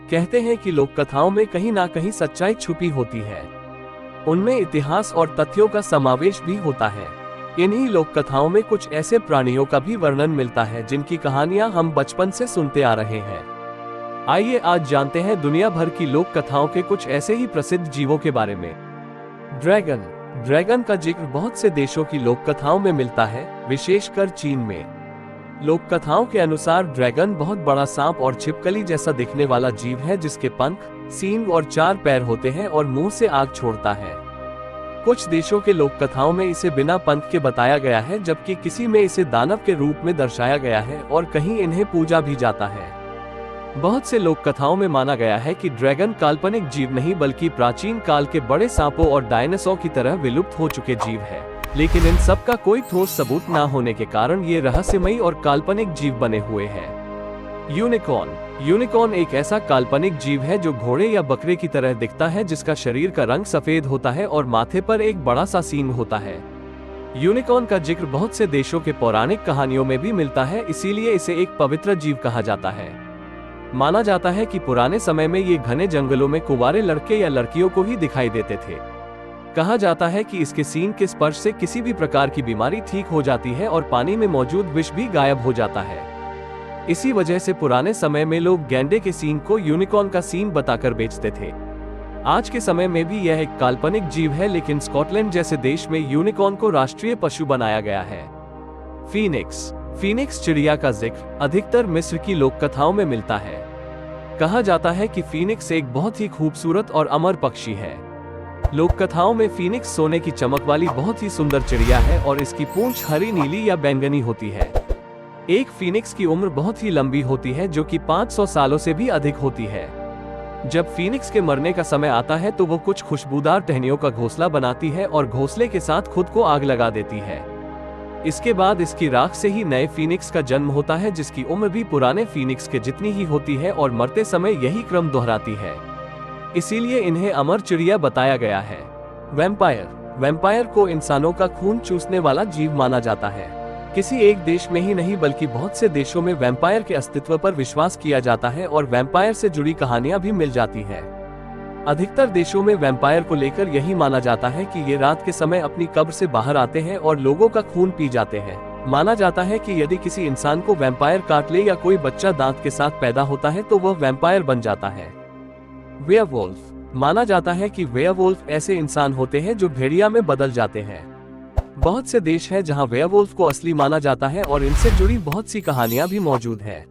कहते हैं कि लोक कथाओं में कहीं ना कहीं सच्चाई छुपी होती है। उनमें इतिहास और तथ्यों का समावेश भी होता है। इन्हीं लोक कथाओं में कुछ ऐसे प्राणियों का भी वर्णन मिलता है जिनकी कहानियां हम बचपन से सुनते आ रहे हैं। आइए आज जानते हैं दुनिया भर की लोक कथाओं के कुछ ऐसे ही प्रसिद्ध जीवों के बारे में। ड्रैगन का जिक्र बहुत से देशों की लोक कथाओं में मिलता है, विशेषकर चीन में। लोक कथाओं के अनुसार ड्रैगन बहुत बड़ा सांप और छिपकली जैसा दिखने वाला जीव है जिसके पंख, सींग और 4 पैर होते हैं और मुंह से आग छोड़ता है। कुछ देशों के लोक कथाओं में इसे बिना पंख के बताया गया है, जबकि किसी में इसे दानव के रूप में दर्शाया गया है और कहीं इन्हें पूजा भी जाता है। बहुत से लोक कथाओं में माना गया है कि ड्रैगन काल्पनिक जीव नहीं बल्कि प्राचीन काल के बड़े सांपों और डायनासोर की तरह विलुप्त हो चुके जीव है, लेकिन इन सब का कोई ठोस सबूत ना होने के कारण ये रहस्यमयी और काल्पनिक जीव बने हुए हैं। यूनिकॉर्न एक ऐसा काल्पनिक जीव है जो घोड़े या बकरे की तरह दिखता है, जिसका शरीर का रंग सफेद होता है और माथे पर एक बड़ा सा सींग होता है। यूनिकॉर्न का जिक्र बहुत से देशों के पौराणिक कहानियों में भी मिलता है, इसीलिए इसे एक पवित्र जीव कहा जाता है। माना जाता है कि पुराने समय में ये घने जंगलों में कुंवारे लड़के या लड़कियों को ही दिखाई देते थे। कहा जाता है कि इसके सींग के स्पर्श से किसी भी प्रकार की बीमारी ठीक हो जाती है और पानी में मौजूद विष भी गायब हो जाता है। इसी वजह से पुराने समय में लोग गैंडे के सींग को यूनिकॉर्न का सींग बताकर बेचते थे। आज के समय में भी यह एक काल्पनिक जीव है, लेकिन स्कॉटलैंड जैसे देश में यूनिकॉर्न को राष्ट्रीय पशु बनाया गया है। फीनिक्स चिड़िया का जिक्र अधिकतर मिस्र की लोक कथाओं में मिलता है। कहा जाता है कि फीनिक्स एक बहुत ही खूबसूरत और अमर पक्षी है। लोक कथाओं में फीनिक्स सोने की चमक वाली बहुत ही सुंदर चिड़िया है और इसकी पूंछ हरी, नीली या बैंगनी होती है। एक फीनिक्स की उम्र बहुत ही लंबी होती है, जो कि 500 सालों से भी अधिक होती है। जब फीनिक्स के मरने का समय आता है तो वो कुछ खुशबूदार टहनियों का घोंसला बनाती है और घोंसले के साथ खुद को आग लगा देती है। इसके बाद इसकी राख से ही नए फीनिक्स का जन्म होता है, जिसकी उम्र भी पुराने फीनिक्स के जितनी ही होती है और मरते समय यही क्रम दोहराती है। इसीलिए इन्हें अमर चिड़िया बताया गया है। वैम्पायर को इंसानों का खून चूसने वाला जीव माना जाता है। किसी एक देश में ही नहीं बल्कि बहुत से देशों में वैम्पायर के अस्तित्व पर विश्वास किया जाता है और वैम्पायर से जुड़ी कहानियां भी मिल जाती हैं। अधिकतर देशों में वैम्पायर को लेकर यही माना जाता है कि ये रात के समय अपनी कब्र से बाहर आते हैं और लोगों का खून पी जाते हैं। माना जाता है कि यदि किसी इंसान को वैम्पायर काट ले या कोई बच्चा दांत के साथ पैदा होता है तो वह वैम्पायर बन जाता है। वेयरवुल्फ माना जाता है कि वेयरवुल्फ ऐसे इंसान होते हैं जो भेड़िया में बदल जाते हैं। बहुत से देश हैं जहां वेयरवुल्फ को असली माना जाता है और इनसे जुड़ी बहुत सी कहानियां भी मौजूद हैं।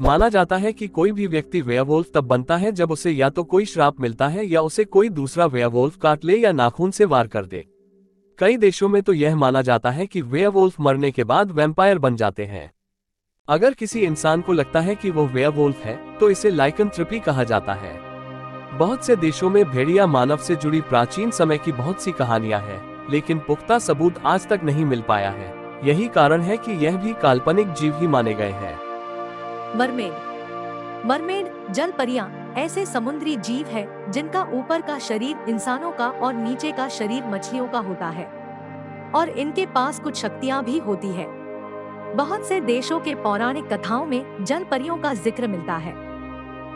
माना जाता है कि कोई भी व्यक्ति वेयरवुल्फ तब बनता है जब उसे या तो कोई श्राप मिलता है या उसे कोई दूसरा वेयरवुल्फ काट ले या नाखून से वार कर दे। कई देशों में तो यह माना जाता है कि वेयरवुल्फ मरने के बाद वैम्पायर बन जाते हैं। अगर किसी इंसान को लगता है कि वो वेयरवुल्फ है तो इसे लाइकेंथ्रोपी कहा जाता है। बहुत से देशों में भेड़िया मानव से जुड़ी प्राचीन समय की बहुत सी कहानियां हैं, लेकिन पुख्ता सबूत आज तक नहीं मिल पाया है। यही कारण है कि यह भी काल्पनिक जीव ही माने गए हैं। मरमेड जल परियां ऐसे समुद्री जीव है जिनका ऊपर का शरीर इंसानों का और नीचे का शरीर मछलियों का होता है और इनके पास कुछ शक्तियां भी होती है। बहुत से देशों के पौराणिक कथाओं में जल परियों का जिक्र मिलता है।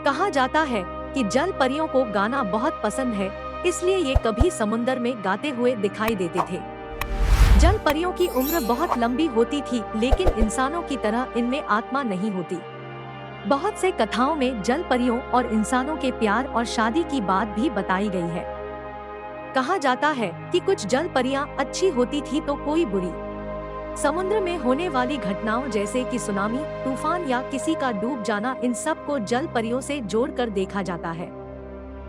कहा जाता है कि जल परियों को गाना बहुत पसंद है, इसलिए ये कभी समुद्र में गाते हुए दिखाई देते थे। जल परियों की उम्र बहुत लंबी होती थी, लेकिन इंसानों की तरह इनमें आत्मा नहीं होती। बहुत से कथाओं में जल परियों और इंसानों के प्यार और शादी की बात भी बताई गई है। कहा जाता है कि कुछ जल परियां अच्छी होती थी तो कोई बुरी। समुद्र में होने वाली घटनाओं जैसे कि सुनामी, तूफान या किसी का डूब जाना, इन सब को जल परियों से जोड़कर देखा जाता है।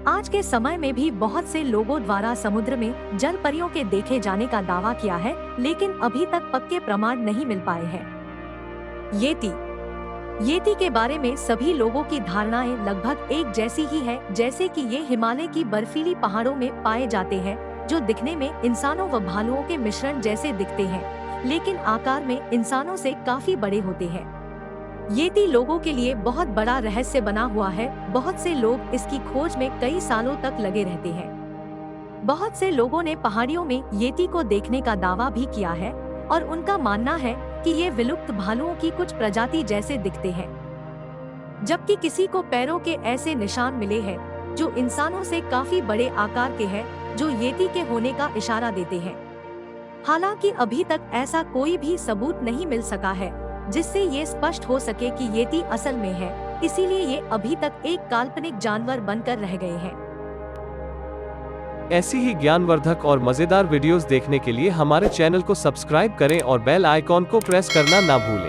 आज के समय में भी बहुत से लोगों द्वारा समुद्र में जल परियों के देखे जाने का दावा किया है, लेकिन अभी तक पक्के प्रमाण नहीं मिल पाए हैं। येती के बारे में सभी लोगों की धारणाएं लगभग एक जैसी ही है, जैसे कि ये हिमालय की बर्फीली पहाड़ों में पाए जाते हैं, जो दिखने में इंसानों व भालुओं के मिश्रण जैसे दिखते हैं, लेकिन आकार में इंसानों से काफी बड़े होते हैं। येती लोगों के लिए बहुत बड़ा रहस्य बना हुआ है। बहुत से लोग इसकी खोज में कई सालों तक लगे रहते हैं। बहुत से लोगों ने पहाड़ियों में येती को देखने का दावा भी किया है और उनका मानना है कि ये विलुप्त भालुओं की कुछ प्रजाति जैसे दिखते हैं। जबकि किसी को पैरों के ऐसे निशान मिले हैं जो इंसानों से काफी बड़े आकार के हैं, जो येती के होने का इशारा देते हैं। हालांकि अभी तक ऐसा कोई भी सबूत नहीं मिल सका है जिससे ये स्पष्ट हो सके कि येती असल में है, इसीलिए ये अभी तक एक काल्पनिक जानवर बनकर रह गए हैं। ऐसी ही ज्ञानवर्धक और मजेदार वीडियोस देखने के लिए हमारे चैनल को सब्सक्राइब करें और बेल आइकॉन को प्रेस करना ना भूलें।